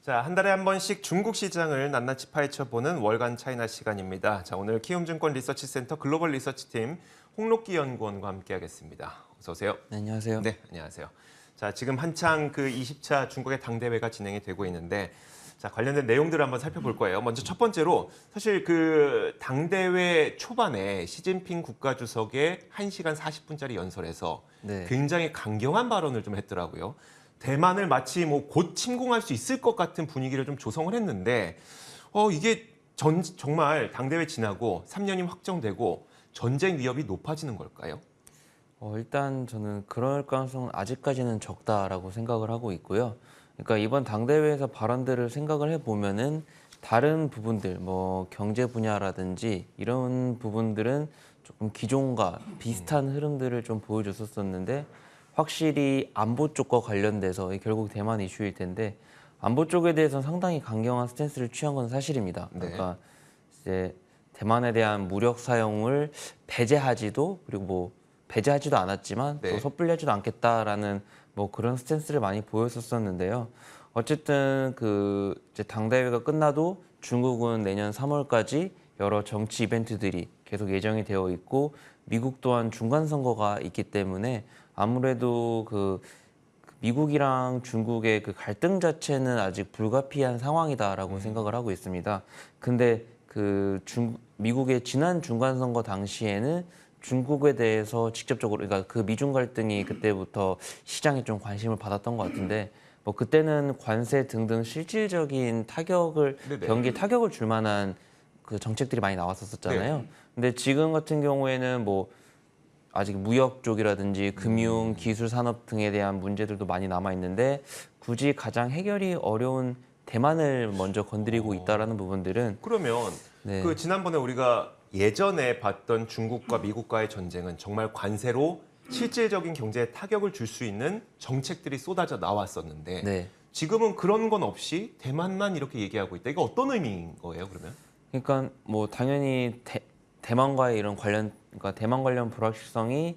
자, 한 달에 한 번씩 중국 시장을 낱낱이 파헤쳐보는 월간 차이나 시간입니다. 자, 오늘 키움증권 리서치센터 글로벌 리서치팀 홍록기 연구원과 함께하겠습니다. 어서 오세요. 네, 안녕하세요. 네, 안녕하세요. 자, 지금 한창 그 20차 중국의 당대회가 진행이 되고 있는데, 자, 관련된 내용들을 한번 살펴볼 거예요. 먼저 첫 번째로 사실 그 당대회 초반에 시진핑 국가주석의 1시간 40분짜리 연설에서 네. 굉장히 강경한 발언을 좀 했더라고요. 대만을 마치 뭐 곧 침공할 수 있을 것 같은 분위기를 좀 조성을 했는데, 이게 정말 당대회 지나고 3년이 확정되고 전쟁 위협이 높아지는 걸까요? 일단 저는 그럴 가능성은 아직까지는 적다라고 생각을 하고 있고요. 그러니까 이번 당대회에서 발언들을 생각을 해보면은 다른 부분들, 뭐 경제 분야라든지 이런 부분들은 조금 기존과 비슷한 흐름들을 좀 보여줬었는데 확실히 안보 쪽과 관련돼서 결국 대만 이슈일 텐데 안보 쪽에 대해서는 상당히 강경한 스탠스를 취한 건 사실입니다. 네. 그러니까 이제 대만에 대한 무력 사용을 배제하지도 그리고 뭐 배제하지도 않았지만 네. 또 섣불리하지도 않겠다라는 뭐 그런 스탠스를 많이 보였었는데요. 어쨌든 그 이제 당대회가 끝나도 중국은 내년 3월까지 여러 정치 이벤트들이 계속 예정이 되어 있고 미국 또한 중간 선거가 있기 때문에 아무래도 그 미국이랑 중국의 그 갈등 자체는 아직 불가피한 상황이다라고 생각을 하고 있습니다. 근데 그 미국의 지난 중간 선거 당시에는 중국에 대해서 직접적으로 그러니까 그 미중 갈등이 그때부터 시장에 좀 관심을 받았던 것 같은데 뭐 그때는 관세 등등 실질적인 타격을 네네. 경기에 타격을 줄 만한 그 정책들이 많이 나왔었잖아요. 네. 근데 지금 같은 경우에는 뭐 아직 무역 쪽이라든지 금융, 기술 산업 등에 대한 문제들도 많이 남아 있는데 굳이 가장 해결이 어려운 대만을 먼저 건드리고 있다라는 부분들은 그러면 네. 그 지난번에 우리가 예전에 봤던 중국과 미국과의 전쟁은 정말 관세로 실질적인 경제에 타격을 줄 수 있는 정책들이 쏟아져 나왔었는데 네. 지금은 그런 건 없이 대만만 이렇게 얘기하고 있다. 이거 어떤 의미인 거예요, 그러면? 그러니까 뭐 당연히 대만과의 이런 관련 그러니까 대만 관련 불확실성이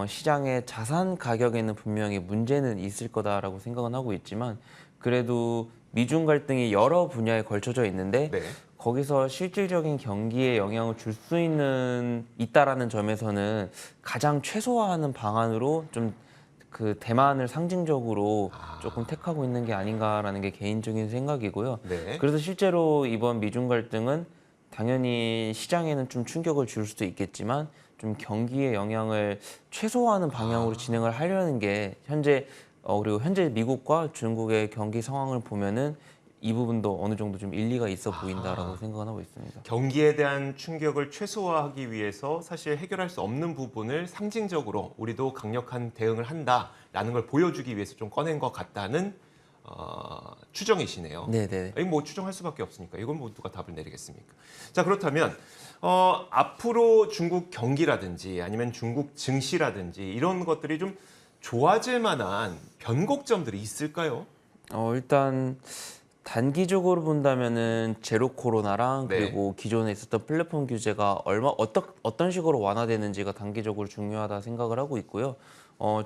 시장의 자산 가격에는 분명히 문제는 있을 거다라고 생각은 하고 있지만 그래도 미중 갈등이 여러 분야에 걸쳐져 있는데 네. 거기서 실질적인 경기에 영향을 줄 수 있다라는 점에서는 가장 최소화하는 방안으로 좀 그 대만을 상징적으로 조금 택하고 있는 게 아닌가라는 게 개인적인 생각이고요. 네. 그래서 실제로 이번 미중 갈등은 당연히 시장에는 좀 충격을 줄 수도 있겠지만 좀 경기의 영향을 최소화하는 방향으로 진행을 하려는 게 현재 그리고 현재 미국과 중국의 경기 상황을 보면은 이 부분도 어느 정도 좀 일리가 있어 보인다라고 생각은 하고 있습니다. 경기에 대한 충격을 최소화하기 위해서 사실 해결할 수 없는 부분을 상징적으로 우리도 강력한 대응을 한다라는 걸 보여주기 위해서 좀 꺼낸 것 같다는 추정이시네요. 네네. 이 뭐 추정할 수밖에 없으니까 이건 뭐 누가 답을 내리겠습니까? 자, 그렇다면 앞으로 중국 경기라든지 아니면 중국 증시라든지 이런 것들이 좀 좋아질 만한 변곡점들이 있을까요? 일단 단기적으로 본다면은 제로 코로나랑 네. 그리고 기존에 있었던 플랫폼 규제가 어떤 식으로 완화되는지가 단기적으로 중요하다 생각을 하고 있고요.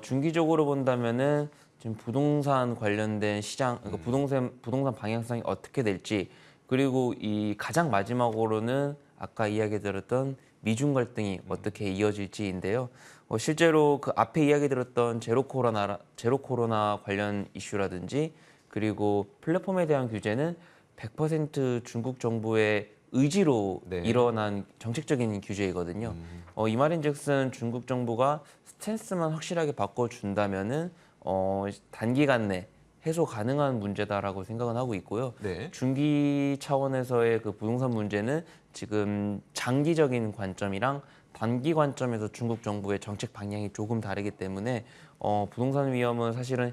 중기적으로 본다면은 지금 부동산 관련된 시장, 그러니까 부동산 방향성이 어떻게 될지 그리고 이 가장 마지막으로는 아까 이야기 드렸던 미중 갈등이 어떻게 이어질지인데요. 실제로 그 앞에 이야기 드렸던 제로 코로나 관련 이슈라든지 그리고 플랫폼에 대한 규제는 100% 중국 정부의 의지로 네. 일어난 정책적인 규제이거든요. 이 말인즉슨 중국 정부가 스탠스만 확실하게 바꿔준다면은 단기간 내 해소 가능한 문제다라고 생각은 하고 있고요. 네. 중기 차원에서의 그 부동산 문제는 지금 장기적인 관점이랑 단기 관점에서 중국 정부의 정책 방향이 조금 다르기 때문에 부동산 위험은 사실은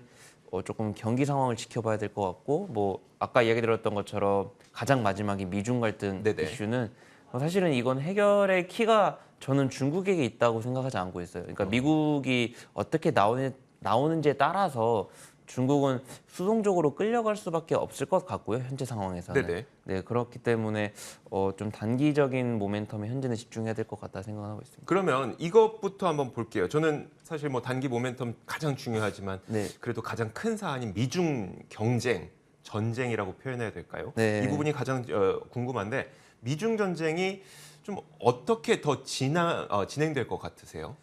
조금 경기 상황을 지켜봐야 될 것 같고 뭐 아까 이야기 드렸던 것처럼 가장 마지막에 미중 갈등 네네. 이슈는 사실은 이건 해결의 키가 저는 중국에게 있다고 생각하지 않고 있어요. 그러니까 미국이 어떻게 나오는지에 따라서 중국은 수동적으로 끌려갈 수밖에 없을 것 같고요. 현재 상황에서는. 네네. 네, 그렇기 때문에 좀 단기적인 모멘텀에 현재는 집중해야 될 것 같다 생각하고 있습니다. 그러면 이것부터 한번 볼게요. 저는 사실 뭐 단기 모멘텀 가장 중요하지만 네. 그래도 가장 큰 사안인 미중 경쟁 전쟁이라고 표현해야 될까요? 네. 이 부분이 가장 궁금한데 미중 전쟁이 좀 어떻게 더 진행될 것 같으세요?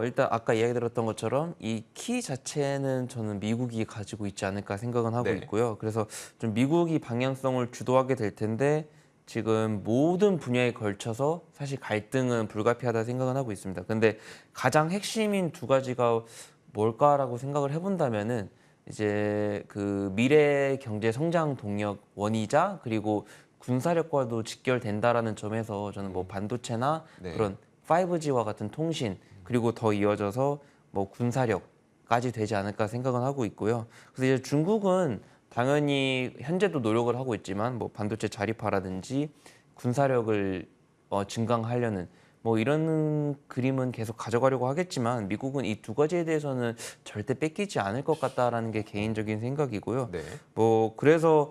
일단 아까 이야기 들었던 것처럼 이 키 자체는 저는 미국이 가지고 있지 않을까 생각은 하고 네. 있고요. 그래서 좀 미국이 방향성을 주도하게 될 텐데 지금 모든 분야에 걸쳐서 사실 갈등은 불가피하다 생각은 하고 있습니다. 근데 가장 핵심인 두 가지가 뭘까라고 생각을 해본다면은 이제 그 미래 경제 성장 동력 원이자 그리고 군사력과도 직결된다라는 점에서 저는 뭐 반도체나 네. 그런 5G와 같은 통신 그리고 더 이어져서 뭐 군사력까지 되지 않을까 생각은 하고 있고요. 그래서 이제 중국은 당연히 현재도 노력을 하고 있지만 뭐 반도체 자립화라든지 군사력을 증강하려는 뭐 이런 그림은 계속 가져가려고 하겠지만 미국은 이 두 가지에 대해서는 절대 뺏기지 않을 것 같다라는 게 개인적인 생각이고요. 네. 뭐 그래서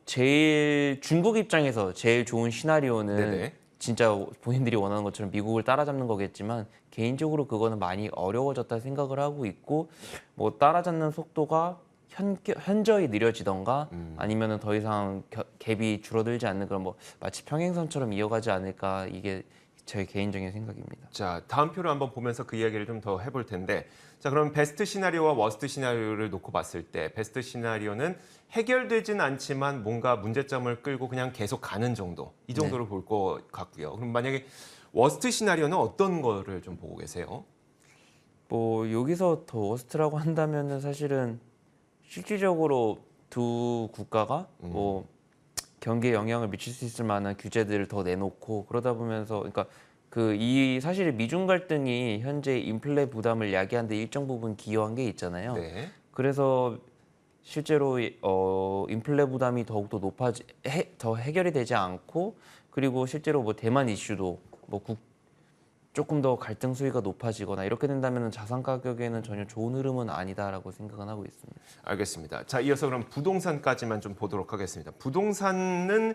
제일 중국 입장에서 제일 좋은 시나리오는 네네. 진짜 본인들이 원하는 것처럼 미국을 따라잡는 거겠지만 개인적으로 그거는 많이 어려워졌다 생각을 하고 있고 뭐 따라잡는 속도가 현저히 느려지던가 아니면은 더 이상 갭이 줄어들지 않는 그런 뭐 마치 평행선처럼 이어가지 않을까 이게 제 개인적인 생각입니다. 자, 다음 표를 한번 보면서 그 이야기를 좀 더 해볼 텐데, 자, 그럼 베스트 시나리오와 워스트 시나리오를 놓고 봤을 때, 베스트 시나리오는 해결되진 않지만 뭔가 문제점을 끌고 그냥 계속 가는 정도, 이 정도를 볼 것 같고요. 그럼 만약에 워스트 시나리오는 어떤 거를 좀 보고 계세요? 뭐 여기서 더 워스트라고 한다면은 사실은 실질적으로 두 국가가 뭐 경기에 영향을 미칠 수 있을 만한 규제들을 더 내놓고 그러다 보면서 그러니까 그 이 사실 미중 갈등이 현재 인플레 부담을 야기하는 데 일정 부분 기여한 게 있잖아요. 네. 그래서 실제로 인플레 부담이 더욱더 더 해결이 되지 않고 그리고 실제로 뭐 대만 이슈도 뭐 조금 더 갈등 수위가 높아지거나 이렇게 된다면 자산 가격에는 전혀 좋은 흐름은 아니다라고 생각은 하고 있습니다. 알겠습니다. 자, 이어서 그럼 부동산까지만 좀 보도록 하겠습니다. 부동산은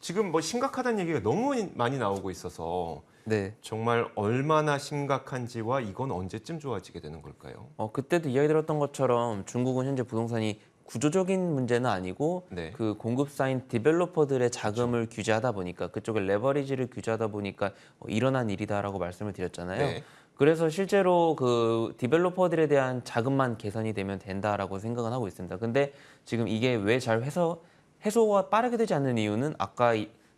지금 뭐 심각하다는 얘기가 너무 많이 나오고 있어서 네. 정말 얼마나 심각한지와 이건 언제쯤 좋아지게 되는 걸까요? 그때도 이야기 들었던 것처럼 중국은 현재 부동산이 구조적인 문제는 아니고 네. 그 공급사인 디벨로퍼들의 자금을 규제하다 보니까 그쪽의 레버리지를 규제하다 보니까 일어난 일이다라고 말씀을 드렸잖아요. 네. 그래서 실제로 그 디벨로퍼들에 대한 자금만 개선이 되면 된다라고 생각은 하고 있습니다. 근데 지금 이게 왜 잘 해소가 빠르게 되지 않는 이유는 아까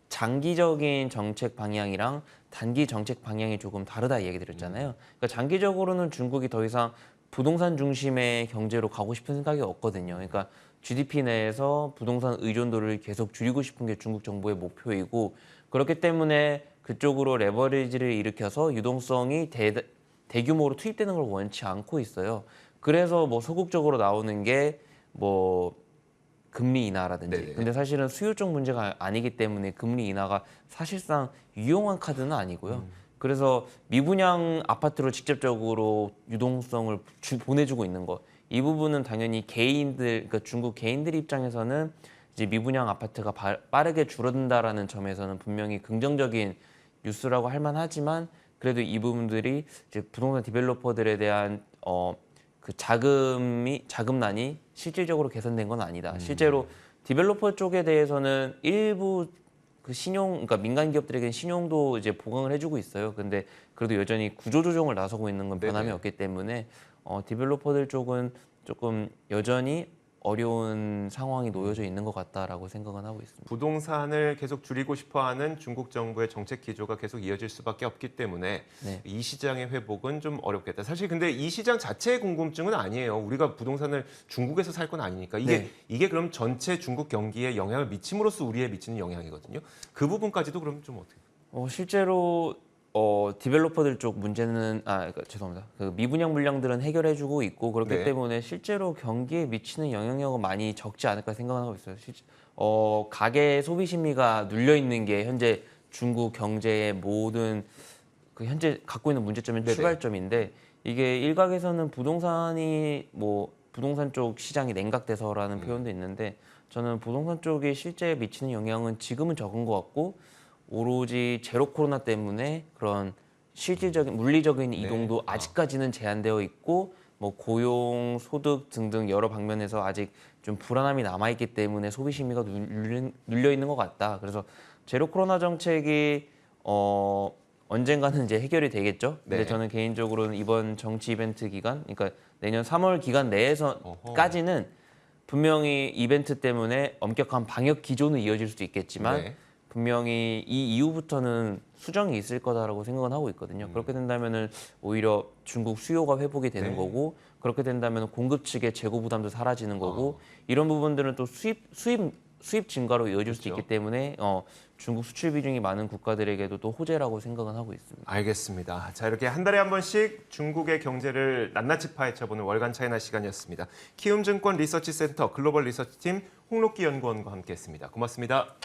장기적인 정책 방향이랑 단기 정책 방향이 조금 다르다 얘기 드렸잖아요. 그러니까 장기적으로는 중국이 더 이상 부동산 중심의 경제로 가고 싶은 생각이 없거든요. 그러니까 GDP 내에서 부동산 의존도를 계속 줄이고 싶은 게 중국 정부의 목표이고 그렇기 때문에 그쪽으로 레버리지를 일으켜서 유동성이 대규모로 투입되는 걸 원치 않고 있어요. 그래서 뭐 소극적으로 나오는 게 뭐 금리 인하라든지. 네네. 근데 사실은 수요 쪽 문제가 아니기 때문에 금리 인하가 사실상 유용한 카드는 아니고요. 그래서 미분양 아파트로 직접적으로 유동성을 보내주고 있는 것. 이 부분은 당연히 그러니까 중국 개인들 입장에서는 이제 미분양 아파트가 빠르게 줄어든다라는 점에서는 분명히 긍정적인 뉴스라고 할 만하지만 그래도 이 부분들이 이제 부동산 디벨로퍼들에 대한 그 자금난이 실질적으로 개선된 건 아니다. 실제로 디벨로퍼 쪽에 대해서는 일부 그 그러니까 민간 기업들에게는 신용도 이제 보강을 해주고 있어요. 근데 그래도 여전히 구조조정을 나서고 있는 건 변함이 네네. 없기 때문에 디벨로퍼들 쪽은 조금 여전히 어려운 상황이 놓여져 있는 것 같다라고 생각은 하고 있습니다. 부동산을 계속 줄이고 싶어하는 중국 정부의 정책 기조가 계속 이어질 수밖에 없기 때문에 네. 이 시장의 회복은 좀 어렵겠다. 사실 근데 이 시장 자체의 궁금증은 아니에요. 우리가 부동산을 중국에서 살 건 아니니까 네. 이게 그럼 전체 중국 경기에 영향을 미침으로써 우리에 미치는 영향이거든요. 그 부분까지도 그럼 좀 어떻게? 실제로 디벨로퍼들 쪽 문제는 그러니까 죄송합니다. 그 미분양 물량들은 해결해주고 있고 그렇기 네. 때문에 실제로 경기에 미치는 영향력은 많이 적지 않을까 생각하고 있어요. 가계 소비 심리가 눌려 있는 게 현재 중국 경제의 모든 그 현재 갖고 있는 문제점의 네네. 출발점인데 이게 일각에서는 부동산 쪽 시장이 냉각돼서라는 표현도 있는데 저는 부동산 쪽이 실제 미치는 영향은 지금은 적은 것 같고 오로지 제로 코로나 때문에 그런 실질적인 물리적인 이동도 아직까지는 제한되어 있고 뭐 고용, 소득 등등 여러 방면에서 아직 좀 불안함이 남아있기 때문에 소비 심리가 눌려 있는 것 같다. 그래서 제로 코로나 정책이 언젠가는 이제 해결이 되겠죠. 근데 네. 저는 개인적으로는 이번 정치 이벤트 기간, 그러니까 내년 3월 기간 내에서까지는 분명히 이벤트 때문에 엄격한 방역 기조는 이어질 수도 있겠지만 네. 분명히 이 이후부터는 수정이 있을 거다라고 생각은 하고 있거든요. 그렇게 된다면은 오히려 중국 수요가 회복이 되는 네. 거고 그렇게 된다면 공급 측의 재고 부담도 사라지는 거고 이런 부분들은 또 수입 증가로 이어질 수도 그렇죠. 있기 때문에 중국 수출 비중이 많은 국가들에게도 또 호재라고 생각은 하고 있습니다. 알겠습니다. 자, 이렇게 한 달에 한 번씩 중국의 경제를 낱낱이 파헤쳐보는 월간 차이나 시간이었습니다. 키움증권 리서치센터 글로벌 리서치팀 홍록기 연구원과 함께했습니다. 고맙습니다.